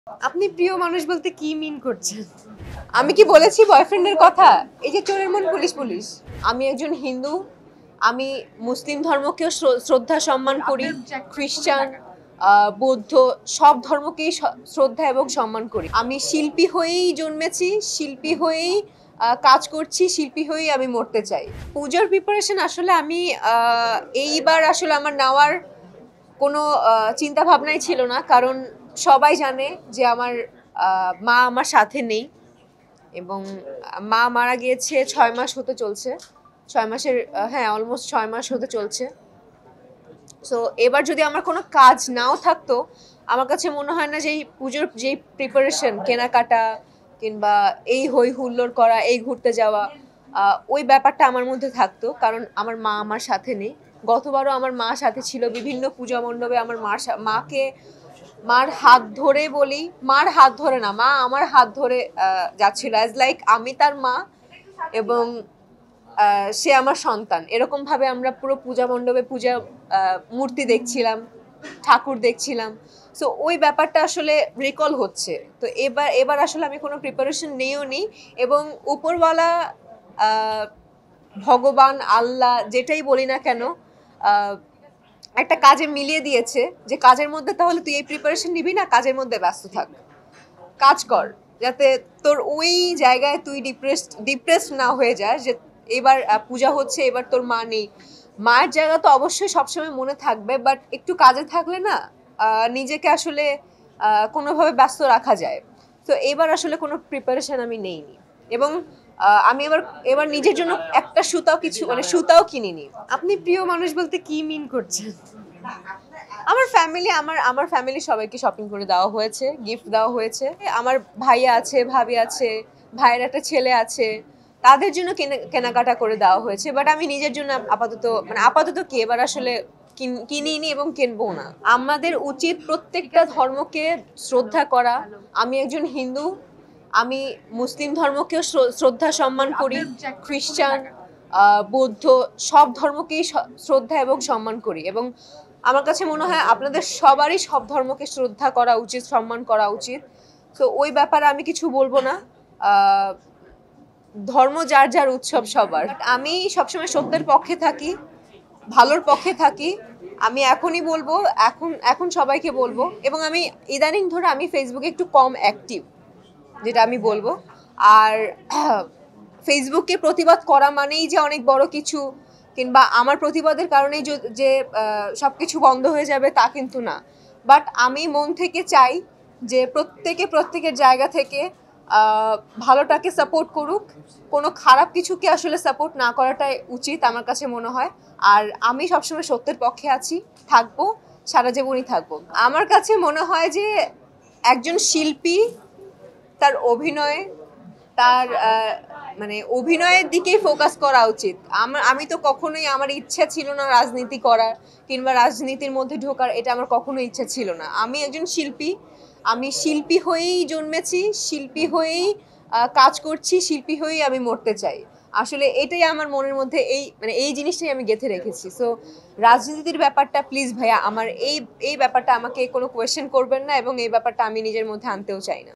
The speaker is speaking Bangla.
আপনি প্রিয় মানুষ বলতে কি মিন করছেন? আমি কি বলেছি বয়ফ্রেন্ডের কথা? এই যে চোরের মন পুলিশ পুলিশ। আমি একজন হিন্দু। আমি মুসলিম ধর্মকেও শ্রদ্ধা সম্মান করি। খ্রিস্টান, বৌদ্ধ সব ধর্মকেই শ্রদ্ধা এবং সম্মান করি। আমি শিল্পী হয়েই জন্মেছি, শিল্পী হয়েই কাজ করছি, শিল্পী হয়েই আমি মরতে চাই। পূজার প্রিপারেশন আসলে আমি এইবার আসলে আমার নেওয়ার কোনো চিন্তা ভাবনাই ছিল না, কারণ সবাই জানে যে আমার মা আমার সাথে নেই এবং মা মারা গিয়েছে 6 মাস হতে চলছে। 6 মাসের হ্যাঁ, অলমোস্ট 6 মাস হতে চলছে। সো এবার যদি আমার কোনো কাজ নাও থাকতো, আমার কাছে মনে হয় না যে এই পুজোর যেই প্রিপারেশন, কেনাকাটা কিংবা এই হই হুল্লোড় করা, এই ঘুরতে যাওয়া, ওই ব্যাপারটা আমার মধ্যে থাকতো, কারণ আমার মা আমার সাথে নেই। গতবারও আমার মা সাথে ছিল, বিভিন্ন পূজা মণ্ডপে আমার মার হাত ধরে বলি, মার হাত ধরে না, মা আমার হাত ধরে যাচ্ছিল, অ্যাজ লাইক আমি তার মা এবং সে আমার সন্তান। এরকম ভাবে আমরা পুরো পূজা মণ্ডপে মূর্তি দেখছিলাম, ঠাকুর দেখছিলাম। সো ওই ব্যাপারটা আসলে রিকল হচ্ছে। তো এবার আসলে আমি কোনো প্রিপারেশন নিয়েও নি এবং উপরওয়ালা, ভগবান, আল্লাহ যেটাই বলি না কেন, একটা কাজে মিলিয়ে দিয়েছে যে কাজের মধ্যে তাহলে তুই এই প্রিপারেশন নিবি না, কাজের মধ্যে ব্যস্ত থাক, কাজ কর, যাতে তোর ওই জায়গায় তুই ডিপ্রেসড না হয়ে যায় যে এবার পূজা হচ্ছে, এবার তোর মা নেই। মায়ের জায়গা তো অবশ্যই সবসময় মনে থাকবে, বাট একটু কাজে থাকলে না নিজেকে আসলে কোনোভাবে ব্যস্ত রাখা যায়। তো এবার আসলে কোনো প্রিপারেশন আমি নেইনি এবং আমি এবার নিজের জন্য একটা সুতাও কিনিনি। আপনি প্রিয় মানুষ বলতে কি মিন করছেন? আমার ফ্যামিলি সবাইকে শপিং করে দেওয়া হয়েছে, গিফট দেওয়া হয়েছে। আমার ভাইয়া আছে, ভাবি আছে, ভাইয়ের একটা ছেলে আছে, তাদের জন্য কেনাকাটা করে দেওয়া হয়েছে। বাট আমি নিজের জন্য আপাতত কি এবার আসলে কিনিনি এবং কিনবো না। আমাদের উচিত প্রত্যেকটা ধর্মকে শ্রদ্ধা করা। আমি একজন হিন্দু। আমি মুসলিম ধর্মকেও শ্রদ্ধা সম্মান করি। খ্রিস্টান, বৌদ্ধ সব ধর্মকেই শ্রদ্ধা এবং সম্মান করি এবং আমার কাছে মনে হয় আপনাদের সবারই সব ধর্মকে শ্রদ্ধা করা উচিত, সম্মান করা উচিত। তো ওই ব্যাপারে আমি কিছু বলবো না। ধর্ম যার যার, উৎসব সবার। আমি সবসময় সত্যের পক্ষে থাকি, ভালোর পক্ষে থাকি। আমি এখনই বলবো, এখন সবাইকে বলবো এবং আমি ইদানিং ধরে আমি ফেসবুকে একটু কম অ্যাক্টিভ, যেটা আমি বলবো। আর ফেসবুকে প্রতিবাদ করা মানেই যে অনেক বড় কিছু, কিংবা আমার প্রতিবাদের কারণেই যে সব কিছু বন্ধ হয়ে যাবে তা কিন্তু না। বাট আমি মন থেকে চাই যে প্রত্যেকের জায়গা থেকে ভালোটাকে সাপোর্ট করুক, কোনো খারাপ কিছুকে আসলে সাপোর্ট না করাটাই উচিত আমার কাছে মনে হয়। আর আমি সবসময় সত্যের পক্ষে আছি, থাকবো, সারা জীবনই থাকবো। আমার কাছে মনে হয় যে একজন শিল্পী তার অভিনয়ের দিকেই ফোকাস করা উচিত। আমি তো কখনোই, আমার ইচ্ছা ছিল না রাজনীতি করার কিংবা রাজনীতির মধ্যে ঢোকার, এটা আমার কখনো ইচ্ছা ছিল না। আমি একজন শিল্পী। আমি শিল্পী হয়েই জন্মেছি, শিল্পী হয়েই কাজ করছি, শিল্পী হয়েই আমি মরতে চাই। আসলে এটাই আমার মনের মধ্যে, এই জিনিসটাই আমি গেঁথে রেখেছি। সো রাজনীতির ব্যাপারটা প্লিজ ভাইয়া, আমার এই ব্যাপারটা আমাকে কোনো কোয়েশ্চেন করবেন না এবং এই ব্যাপারটা আমি নিজের মধ্যে আনতেও চাই না।